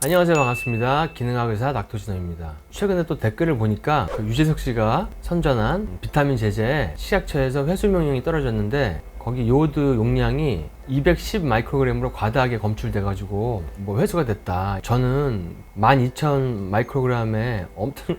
안녕하세요. 반갑습니다. 기능학 의사 닥터진호입니다. 최근에 또 댓글을 보니까 유재석 씨가 선전한 비타민 제제 식약처에서 회수 명령이 떨어졌는데 거기 요오드 용량이 210 마이크로그램으로 과다하게 검출돼 가지고 뭐 회수가 됐다. 저는 12,000 마이크로그램의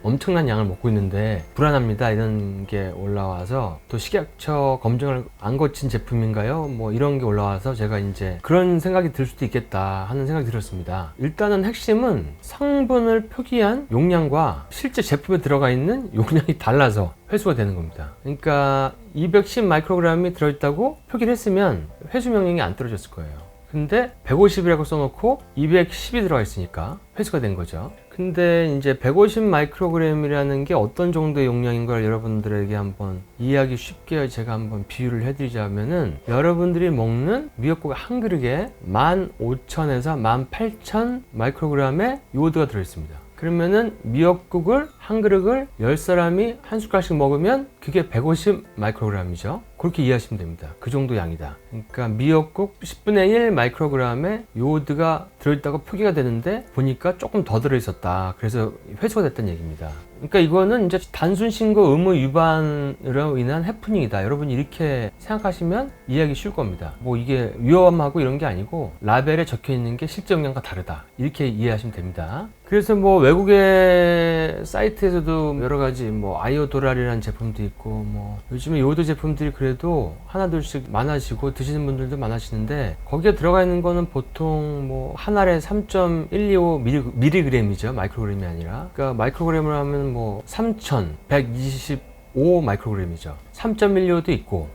엄청난 양을 먹고 있는데 불안합니다. 이런 게 올라와서 또 식약처 검증을 안 거친 제품인가요? 뭐 이런 게 올라와서 제가 이제 그런 생각이 들 수도 있겠다 하는 생각이 들었습니다. 일단은 핵심은 성분을 표기한 용량과 실제 제품에 들어가 있는 용량이 달라서 회수가 되는 겁니다. 그러니까 210 마이크로그램이 들어있다고 표기를 했으면 회수 명령이 안 떨어졌을 거예요. 근데 150이라고 써놓고 210이 들어가 있으니까 회수가 된 거죠. 근데 이제 150 마이크로그램이라는 게 어떤 정도의 용량인 걸 여러분들에게 한번 이해하기 쉽게 제가 한번 비유를 해드리자면은 여러분들이 먹는 미역국 한 그릇에 15,000에서 18,000 마이크로그램의 요오드가 들어있습니다. 그러면은 미역국을 한 그릇을 10사람이 한 숟갈씩 먹으면 그게 150 마이크로그램이죠. 그렇게 이해하시면 됩니다. 그 정도 양이다. 그러니까 미역국 10분의 1 마이크로그램의 요오드가 들어있다고 표기가 되는데 보니까 조금 더 들어있었다. 그래서 회수가 됐다는 얘기입니다. 그러니까 이거는 이제 단순 신고 의무 위반으로 인한 해프닝이다. 여러분이 이렇게 생각하시면 이해하기 쉬울 겁니다. 뭐 이게 위험하고 이런 게 아니고 라벨에 적혀 있는 게 실제 용량과 다르다. 이렇게 이해하시면 됩니다. 그래서 뭐 외국의 사이트에서도 여러 가지 뭐 아이오도랄이라는 제품도 있고 뭐 요즘에 요오드 제품들이 그래도 하나둘씩 많아지고 드시는 분들도 많아지는데 거기에 들어가 있는 거는 보통 뭐 한 알에 3.125 미리그램이죠. 마이크로그램이 아니라. 그러니까 마이크로그램을 하면 뭐 3,125 마이크로그램이죠. 3.125도 있고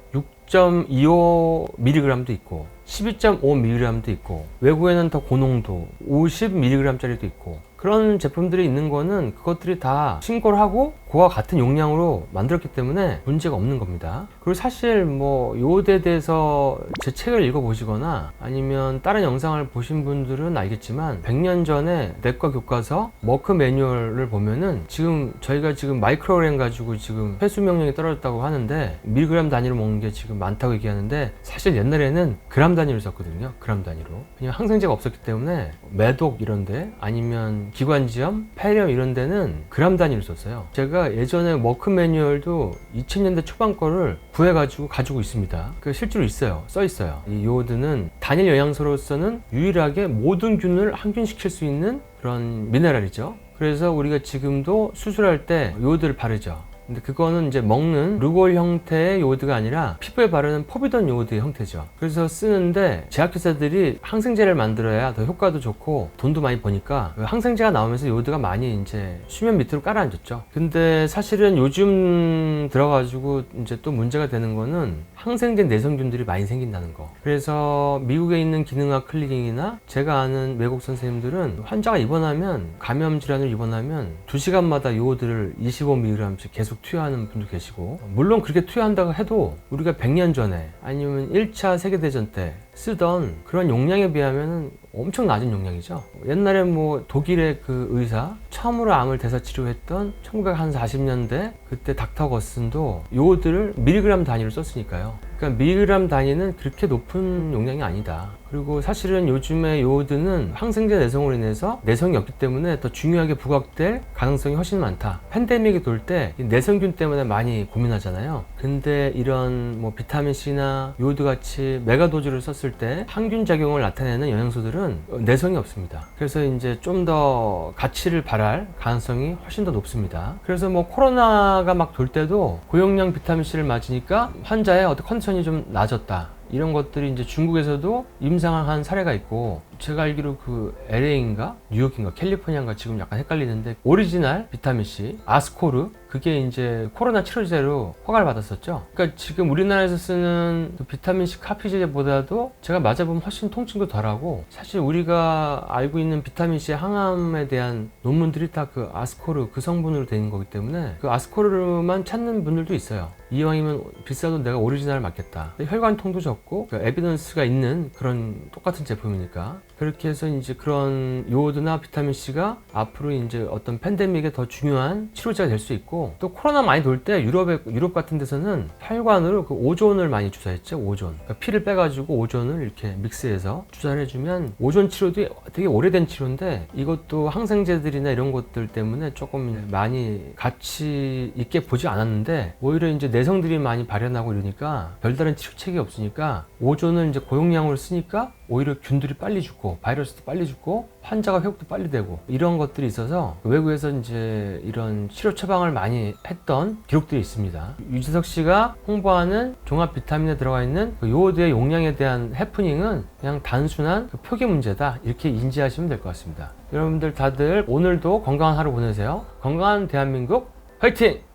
6.25mg도 있고 12.5mg도 있고 외국에는 더 고농도 50mg짜리도 있고 그런 제품들이 있는 거는 그것들이 다 신고를 하고 그와 같은 용량으로 만들었기 때문에 문제가 없는 겁니다. 그리고 사실 뭐 요오드에 대해서 제 책을 읽어보시거나 아니면 다른 영상을 보신 분들은 알겠지만 100년 전에 내과 교과서 머크 매뉴얼을 보면은 지금 저희가 지금 마이크로그램 가지고 지금 회수 명령이 떨어졌다고 하는데 밀그램 단위로 먹는 게 지금 많다고 얘기하는데 사실 옛날에는 그램 단위로 썼거든요. 그램 단위로. 그냥 항생제가 없었기 때문에 매독 이런데 아니면 기관지염, 폐렴 이런 데는 그램 단위로 썼어요. 제가 예전에 머크 매뉴얼도 2000년대 초반 거를 구해가지고 가지고 있습니다. 그 실제로 있어요. 써 있어요. 이 요오드는 단일 영양소로서는 유일하게 모든 균을 항균시킬 수 있는 그런 미네랄이죠. 그래서 우리가 지금도 수술할 때 요오드를 바르죠. 근데 그거는 이제 먹는 루골 형태의 요오드가 아니라 피부에 바르는 포비돈 요오드의 형태죠. 그래서 쓰는데 제약회사들이 항생제를 만들어야 더 효과도 좋고 돈도 많이 버니까 그 항생제가 나오면서 요오드가 많이 이제 수면 밑으로 깔아앉았죠. 근데 사실은 요즘 들어가지고 이제 또 문제가 되는 거는 항생제 내성균들이 많이 생긴다는 거. 그래서 미국에 있는 기능학 클리닉이나 제가 아는 외국 선생님들은 환자가 입원하면 감염 질환을 입원하면 2시간마다 요오드를 25mg씩 계속 투여하는 분도 계시고 물론 그렇게 투여한다고 해도 우리가 100년 전에 아니면 1차 세계대전 때 쓰던 그런 용량에 비하면 엄청 낮은 용량이죠. 옛날에 뭐 독일의 그 의사 처음으로 암을 대사 치료했던 1940년대 그때 닥터 거슨도 요오드를 밀리그램 단위로 썼으니까요. 그러니까 밀리그램 단위는 그렇게 높은 용량이 아니다. 그리고 사실은 요즘에 요오드는 항생제 내성으로 인해서 내성이 없기 때문에 더 중요하게 부각될 가능성이 훨씬 많다. 팬데믹이 돌 때 내성균 때문에 많이 고민하잖아요. 근데 이런 뭐 비타민C나 요오드 같이 메가도즈를 썼을 때 항균 작용을 나타내는 영양소들은 내성이 없습니다. 그래서 이제 좀 더 가치를 발할 가능성이 훨씬 더 높습니다. 그래서 뭐 코로나가 막 돌 때도 고용량 비타민C를 맞으니까 환자의 어떤 컨디션이 좀 나아졌다. 이런 것들이 이제 중국에서도 임상한 사례가 있고 제가 알기로 그 LA인가 뉴욕인가 캘리포니아인가 지금 약간 헷갈리는데 오리지널 비타민C 아스코르 그게 이제 코로나 치료제로 허가를 받았었죠. 그러니까 지금 우리나라에서 쓰는 비타민C 카피제보다도 제가 맞아보면 훨씬 통증도 덜하고 사실 우리가 알고 있는 비타민C 항암에 대한 논문들이 다 그 아스코르 그 성분으로 되는 거기 때문에 그 아스코르만 찾는 분들도 있어요. 이왕이면 비싸도 내가 오리지널 맞겠다. 혈관통도 적고 그 에비던스가 있는 그런 똑같은 제품이니까 그렇게 해서 이제 그런 요오드나 비타민 C가 앞으로 이제 어떤 팬데믹에 더 중요한 치료제가 될 수 있고, 또 코로나 많이 돌 때 유럽 같은 데서는 혈관으로 그 오존을 많이 주사했죠. 오존. 그러니까 피를 빼가지고 오존을 이렇게 믹스해서 주사를 해주면, 오존 치료도 되게 오래된 치료인데 이것도 항생제들이나 이런 것들 때문에 조금 많이 가치 있게 보지 않았는데, 오히려 이제 내성들이 많이 발현하고 이러니까 별다른 치료책이 없으니까 오존을 이제 고용량으로 쓰니까 오히려 균들이 빨리 죽고 바이러스도 빨리 죽고 환자가 회복도 빨리 되고 이런 것들이 있어서 외국에서 이제 이런 치료 처방을 많이 했던 기록들이 있습니다. 유재석 씨가 홍보하는 종합 비타민에 들어가 있는 그 요오드의 용량에 대한 해프닝은 그냥 단순한 그 표기 문제다, 이렇게 인지하시면 될 것 같습니다. 여러분들 다들 오늘도 건강한 하루 보내세요. 건강한 대한민국 화이팅!